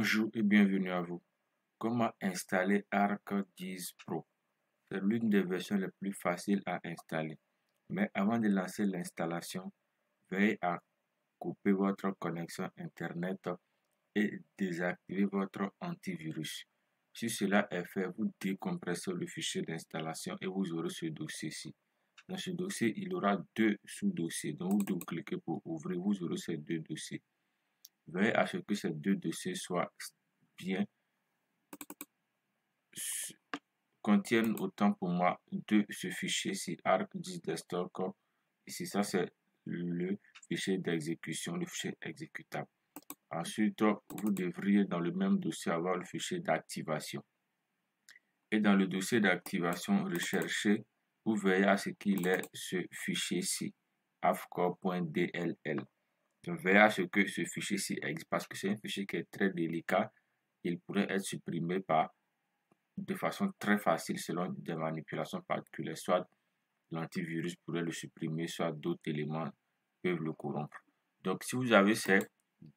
Bonjour et bienvenue à vous. Comment installer ArcGIS Pro? C'est l'une des versions les plus faciles à installer. Mais avant de lancer l'installation, veuillez à couper votre connexion Internet et désactiver votre antivirus. Si cela est fait, vous décompressez le fichier d'installation et vous aurez ce dossier-ci. Dans ce dossier, il y aura deux sous-dossiers. Donc, vous double-cliquez pour ouvrir, vous aurez ces deux dossiers. Veuillez à ce que ces deux dossiers soient bien, contiennent autant pour moi de ce fichier-ci, ArcGIS Desktop. Ici, ça c'est le fichier d'exécution, le fichier exécutable. Ensuite, vous devriez dans le même dossier avoir le fichier d'activation. Et dans le dossier d'activation, recherchez, vous veillez à ce qu'il ait ce fichier-ci, afcore.dll. Donc, veillez à ce que ce fichier-ci existe parce que c'est un fichier qui est très délicat. Il pourrait être supprimé de façon très facile selon des manipulations particulières. Soit l'antivirus pourrait le supprimer, soit d'autres éléments peuvent le corrompre. Donc, si vous avez ces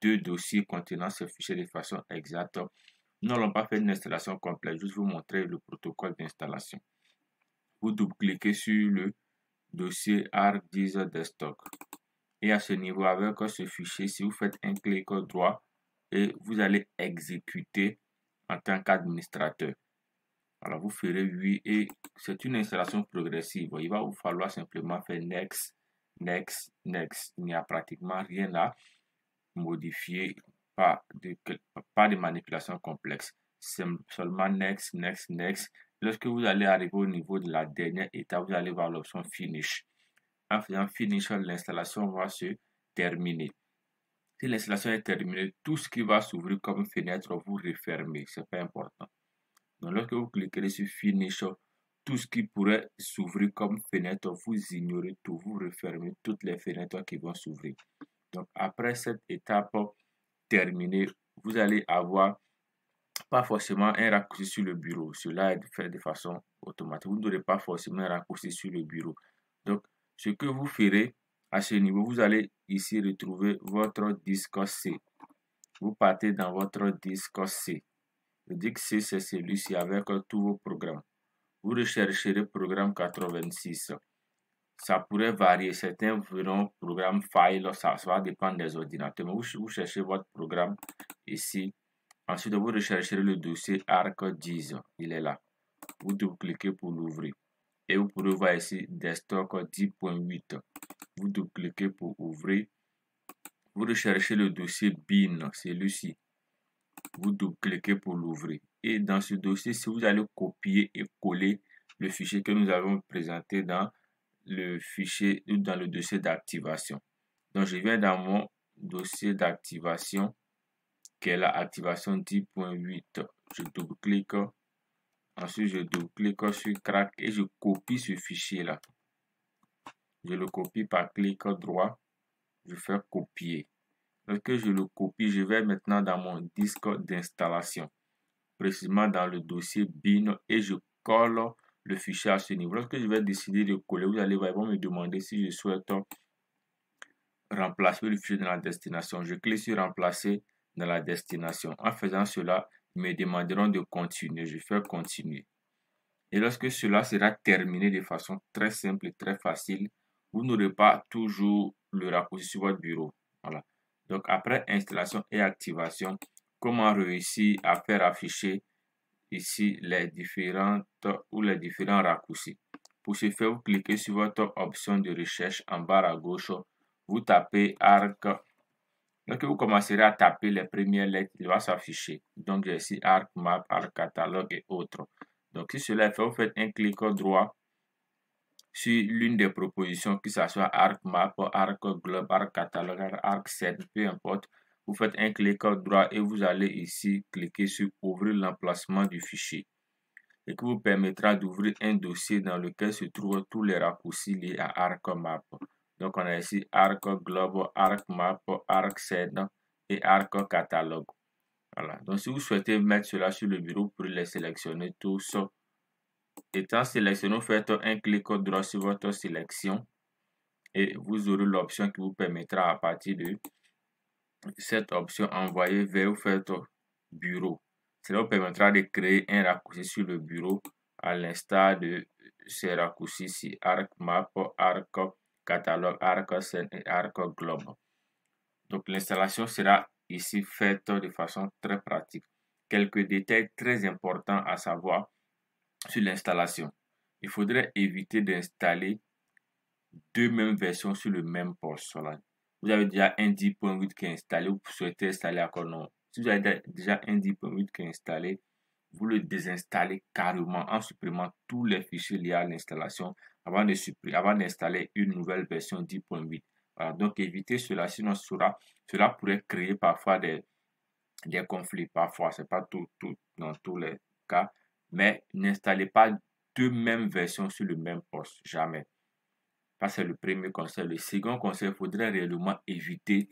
deux dossiers contenant ce fichier de façon exacte, nous n'allons pas faire une installation complète, juste vous montrer le protocole d'installation. Vous double-cliquez sur le dossier ArcGIS Desktop. Et à ce niveau, avec ce fichier, si vous faites un clic droit, et vous allez exécuter en tant qu'administrateur. Alors, vous ferez oui et c'est une installation progressive. Il va vous falloir simplement faire Next, Next, Next. Il n'y a pratiquement rien à modifier, pas de manipulation complexe. C'est seulement Next, Next, Next. Lorsque vous allez arriver au niveau de la dernière étape, vous allez voir l'option Finish. En faisant Finish, l'installation va se terminer. Si l'installation est terminée, tout ce qui va s'ouvrir comme fenêtre, vous refermez. Ce n'est pas important. Donc, lorsque vous cliquez sur Finish, tout ce qui pourrait s'ouvrir comme fenêtre, vous ignorez tout. Vous refermez toutes les fenêtres qui vont s'ouvrir. Donc, après cette étape terminée, vous allez avoir pas forcément un raccourci sur le bureau. Cela est fait de façon automatique. Vous n'aurez pas forcément un raccourci sur le bureau. Donc, ce que vous ferez à ce niveau, vous allez ici retrouver votre disque C. Vous partez dans votre disque C. Le disque C, c'est celui-ci avec tous vos programmes. Vous rechercherez programme 86. Ça pourrait varier. Certains verront programme file, ça va dépendre des ordinateurs. Mais vous cherchez votre programme ici. Ensuite, vous rechercherez le dossier ArcGIS. Il est là. Vous double-cliquez pour l'ouvrir. Et vous pourrez voir ici Desktop 10.8. Vous double-cliquez pour ouvrir. Vous recherchez le dossier bin, celui-ci. Vous double-cliquez pour l'ouvrir. Et dans ce dossier, si vous allez copier et coller le fichier que nous avons présenté dans le fichier ou dans le dossier d'activation. Donc, je viens dans mon dossier d'activation qui est la activation 10.8. Je double-clique. Ensuite, je double-clique sur Crack et je copie ce fichier-là. Je le copie par clic droit. Je fais copier. Lorsque je le copie, je vais maintenant dans mon disque d'installation, précisément dans le dossier bin et je colle le fichier à ce niveau. Lorsque je vais décider de coller, vous allez voir, ils vont me demander si je souhaite remplacer le fichier dans la destination. Je clique sur remplacer dans la destination. En faisant cela, ils me demanderont de continuer. Je fais continuer. Et lorsque cela sera terminé de façon très simple et très facile, vous n'aurez pas toujours le raccourci sur votre bureau. Voilà. Donc, après installation et activation, comment réussir à faire afficher ici les différents raccourcis. Pour ce faire, vous cliquez sur votre option de recherche en bas à gauche. Vous tapez Arc. Lorsque vous commencerez à taper les premières lettres, il va s'afficher. Donc, j'ai ici Arc Map, Arc Catalogue et autres. Donc, si cela est fait, vous faites un clic droit sur l'une des propositions, que ce soit Arc Map, Arc Globe, Arc Catalogue, Arc Set, peu importe. Vous faites un clic droit et vous allez ici cliquer sur Ouvrir l'emplacement du fichier. Et qui vous permettra d'ouvrir un dossier dans lequel se trouvent tous les raccourcis liés à Arc Map. Donc, on a ici Arc Globe, Arc Map, Arc Set et Arc Catalogue. Voilà. Donc, si vous souhaitez mettre cela sur le bureau, vous pouvez les sélectionner tous. Étant sélectionné, vous faites un clic droit sur votre sélection et vous aurez l'option qui vous permettra à partir de cette option envoyer vers, vous faites bureau. Cela vous permettra de créer un raccourci sur le bureau à l'instar de ces raccourcis ici, arc map, arc catalogue, arc scène et arc globe. Donc l'installation sera ici faite de façon très pratique. Quelques détails très importants à savoir sur l'installation. Il faudrait éviter d'installer deux mêmes versions sur le même poste. Voilà. Vous avez déjà un 10.8 qui est installé, vous souhaitez installer encore non. Si vous avez déjà un 10.8 qui est installé, vous le désinstallez carrément en supprimant tous les fichiers liés à l'installation avant d'installer une nouvelle version 10.8. Voilà. Donc évitez cela, sinon cela pourrait créer parfois des conflits. Parfois, c'est pas dans tous les cas, mais n'installez pas deux mêmes versions sur le même poste, jamais. Ça, c'est le premier conseil. Le second conseil, il faudrait réellement éviter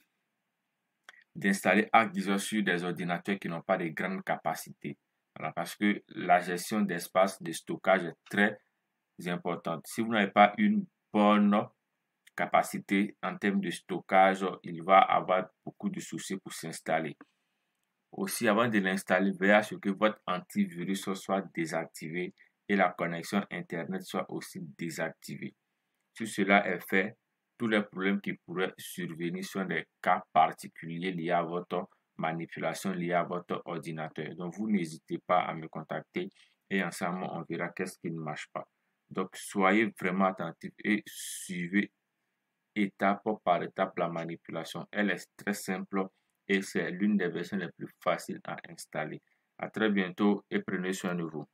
d'installer ArcGIS sur des ordinateurs qui n'ont pas de grandes capacités. Voilà, parce que la gestion d'espace de stockage est très importante. Si vous n'avez pas une bonne capacité en termes de stockage, il va avoir beaucoup de soucis pour s'installer. Aussi, avant de l'installer, veillez à ce que votre antivirus soit désactivé et la connexion Internet soit aussi désactivée. Si cela est fait, tous les problèmes qui pourraient survenir sont des cas particuliers liés à votre manipulation, liés à votre ordinateur. Donc, vous n'hésitez pas à me contacter et ensemble, on verra qu'est-ce qui ne marche pas. Donc, soyez vraiment attentifs et suivez étape par étape la manipulation. Elle est très simple et c'est l'une des versions les plus faciles à installer. À très bientôt et prenez soin de vous.